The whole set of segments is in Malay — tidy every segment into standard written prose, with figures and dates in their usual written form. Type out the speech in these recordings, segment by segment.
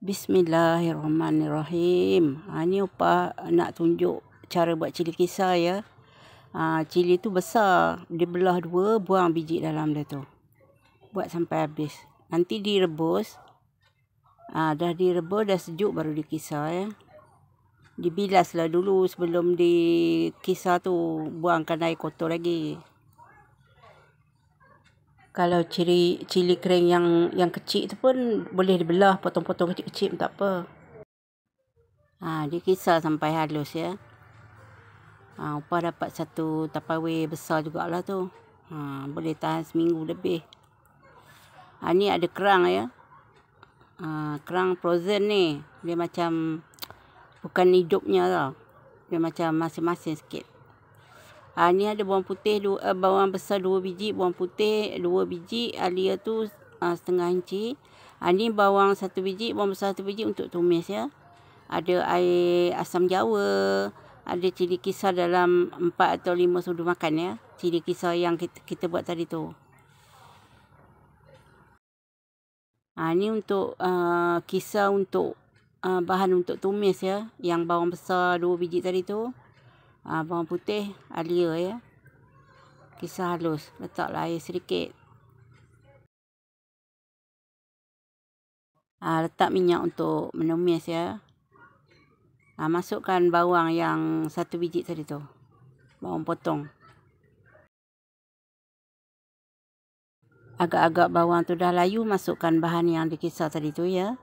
Bismillahirrahmanirrahim. Ni Upah nak tunjuk cara buat cili kisar ya. Cili tu besar, dibelah dua, buang biji dalam dia tu. Buat sampai habis. Nanti direbus. Dah direbus, dah sejuk baru dikisar ya. Dibilaslah dulu sebelum dikisar tu, buangkan air kotor lagi. Kalau cili kering yang kecil tu pun boleh dibelah potong-potong kecil-kecil pun tak apa. Dikisar sampai halus ya. Upah dapat satu tupperware besar jugalah tu. Boleh tahan seminggu lebih. Ni ada kerang ya. Kerang frozen ni. Dia macam bukan hidupnya tau. Dia macam masin-masin sikit. Ni ada bawang putih, bawang besar 2 biji, bawang putih 2 biji, alia tu setengah inci. Ni bawang 1 biji, bawang besar 1 biji untuk tumis ya. Ada air asam jawa, ada cili kisar dalam 4 atau 5 sudu makan ya. Cili kisar yang kita buat tadi tu. Ni untuk kisar untuk bahan untuk tumis ya. Yang bawang besar 2 biji tadi tu. Bawang putih, alia ya. Kisar halus. Letaklah air sedikit. Letak minyak untuk menumis ya. Masukkan bawang yang 1 biji tadi tu. Bawang potong. Agak-agak bawang tu dah layu, masukkan bahan yang dikisar tadi tu ya.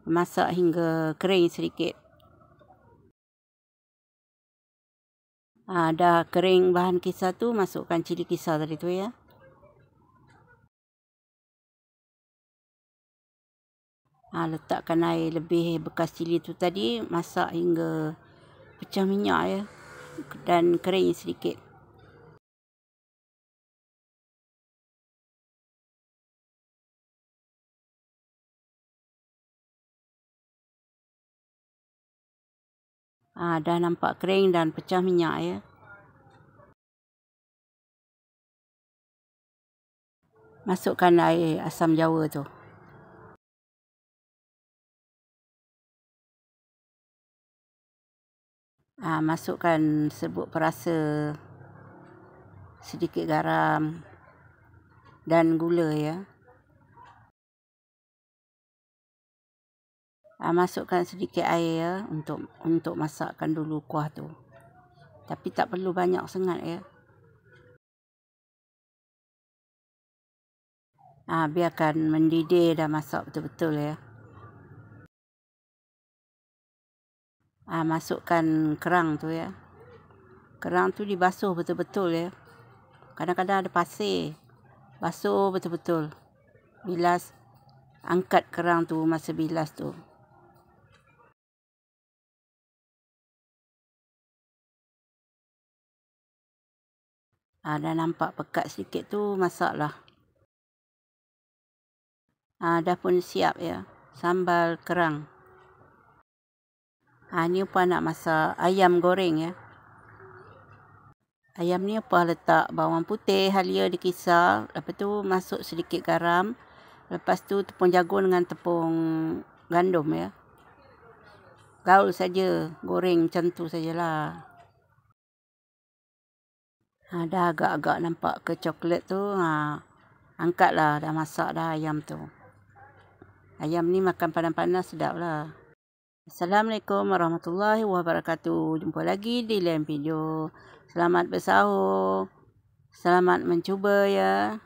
Masak hingga kering sedikit. Dah kering bahan kisar tu, masukkan cili kisar tadi tu ya. Letakkan air lebih bekas cili tu tadi, masak hingga pecah minyak ya. Dan kering sedikit. Dah nampak kering dan pecah minyak ya. Masukkan air asam jawa tu. Masukkan serbuk perasa, sedikit garam dan gula ya. Masukkan sedikit air ya untuk masakkan dulu kuah tu. Tapi tak perlu banyak sangat ya. Biarkan mendidih dan masak betul-betul ya. Masukkan kerang tu ya. Kerang tu dibasuh betul-betul ya. Kadang-kadang ada pasir. Basuh betul-betul. Bilas, angkat kerang tu masa bilas tu. Dah nampak pekat sedikit tu, masaklah. Dah pun siap ya. Sambal kerang. Ni Upah nak masak ayam goreng ya. Ayam ni Upah letak bawang putih, halia dikisar. Lepas tu masuk sedikit garam. Lepas tu tepung jagung dengan tepung gandum ya. Gaul saja, goreng macam tu sajalah. Dah agak-agak nampak ke coklat tu. Angkatlah, dah masak dah ayam tu. Ayam ni makan panas-panas sedap lah. Assalamualaikum warahmatullahi wabarakatuh. Jumpa lagi di lain video. Selamat bersahur. Selamat mencuba ya.